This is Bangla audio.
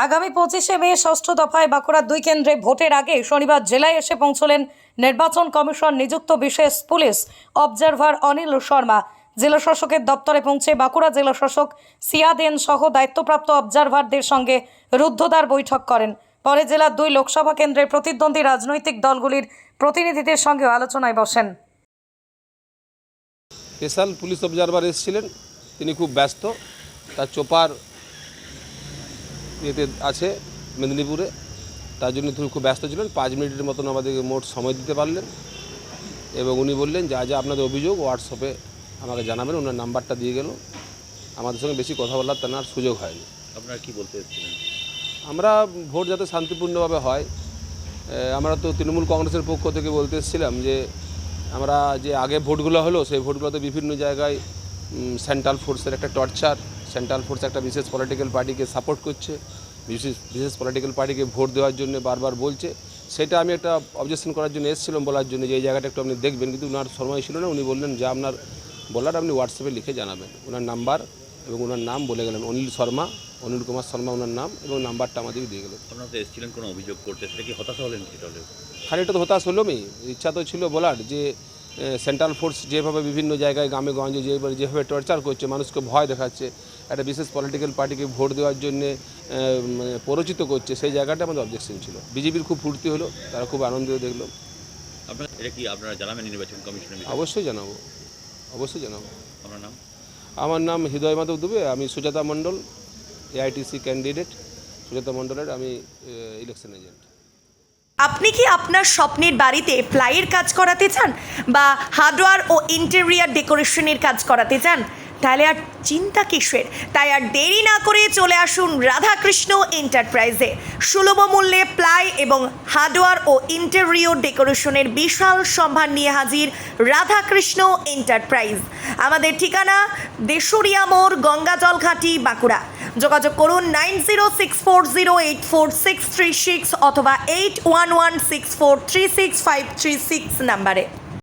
আগামী 25শে মে ষষ্ঠ দফায় বাঁকুড়ার 2 কেন্দ্রে ভোটের আগে শনিবার জেলায় এসে পৌঁছলেন নির্বাচন কমিশন নিযুক্ত বিশেষ পুলিশ অবজারভার অনিল শর্মা। জেলা শাসকের দপ্তরে পৌঁছে বাঁকুড়া জেলা শাসক সিয়াদেন সহ দায়িত্বপ্রাপ্ত অবজারভারদের সঙ্গে রুদ্ধদ্বার বৈঠক করেন। পরে জেলার 2 লোকসভা কেন্দ্রের প্রতিদ্বন্দ্বী রাজনৈতিক দলগুলির প্রতিনিধিদের সঙ্গে আলোচনায় বসেন। স্পেশাল পুলিশ অবজারভার এসেছিলেন, তিনি খুব ব্যস্ত, তার চোপার ইয়েতে আছে মেদিনীপুরে, তার জন্য তিনি খুব ব্যস্ত ছিলেন। 5 মিনিটের মতন আমাদেরকে মোট সময় দিতে পারলেন এবং উনি বললেন যা যা আপনাদের অভিযোগ হোয়াটসঅ্যাপে আমাকে জানাবেন। ওনার নাম্বারটা দিয়ে গেল। আমাদের সঙ্গে বেশি কথা বলার তেনার সুযোগ হয়নি। আপনারা কি বলতে এসেছিলেন? আমরা ভোট যাতে শান্তিপূর্ণভাবে হয়, আমরা তো তৃণমূল কংগ্রেসের পক্ষ থেকে বলতে এসেছিলাম যে আমরা যে আগে ভোটগুলো হলো সেই ভোটগুলোতে বিভিন্ন জায়গায় সেন্ট্রাল ফোর্সের একটা টর্চার, সেন্ট্রাল ফোর্স একটা বিশেষ পলিটিক্যাল পার্টিকে সাপোর্ট করছে, বিশেষ পলিটিক্যাল পার্টিকে ভোট দেওয়ার জন্য বারবার বলছে। সেটা আমি একটা অবজেকশন করার জন্য এসেছিলাম, বলার জন্য যে এই জায়গাটা একটু আপনি দেখবেন, কিন্তু ওনার সময় ছিল না। উনি বললেন যে আপনার বলার আপনি হোয়াটসঅ্যাপে লিখে জানাবেন। ওনার নাম্বার এবং ওনার নাম বলে গেলেন, অনিল কুমার শর্মা ওনার নাম, এবং নাম্বারটা আমাদেরকে দিয়ে গেলেন। আপনারা তো এসেছিলেন কোনো অভিযোগ করতে, সেটা কি হতাশা হলেন কি দলে? খানিকটা তো হতাশ হলোই। ইচ্ছা তো ছিল বলার যে সেন্ট্রাল ফোর্স যেভাবে বিভিন্ন জায়গায় গ্রামে গঞ্জে যেভাবে টর্চার করছে, মানুষকে ভয় দেখাচ্ছে, একটা বিশেষ পলিটিক্যাল পার্টিকে ভোট দেওয়ার জন্যে প্ররোচিত করছে, সেই জায়গাটা আমাদের অবজেকশন ছিল। বিজেপির খুব ফুর্তি হলো, তারা খুব আনন্দিত দেখলো। আপনারা এটা কি আপনারা জানাবেন নির্বাচন কমিশনের? অবশ্যই জানাবো, অবশ্যই জানাবো। আপনার নাম? আমার নাম হৃদয় মাধব দুবে, আমি সুজাতা মণ্ডল, এআইটিসি ক্যান্ডিডেট সুজাতা মণ্ডলের আমি ইলেকশন এজেন্ট। আপনি কি আপনার স্বপ্নের বাড়িতে প্লাইয়ের কাজ করাতে চান বা হার্ডওয়্যার ও ইন্টেরিয়ার ডেকোরেশনের কাজ করাতে চান? তাহলে আর চিন্তা কিসের? তাই আর দেরি না করে চলে আসুন রাধাকৃষ্ণ এন্টারপ্রাইজে। সুলভ মূল্যে প্লাই এবং হার্ডওয়্যার ও ইন্টেরিয়র ডেকোরেশনের বিশাল সম্ভার নিয়ে হাজির রাধাকৃষ্ণ এন্টারপ্রাইজ। আমাদের ঠিকানা দেশুরিয়া মোড়, গঙ্গাজল ঘাটি, বাঁকুড়া। যোগাযোগ করুন 9064084636 অথবা 8116436536 নাম্বারে।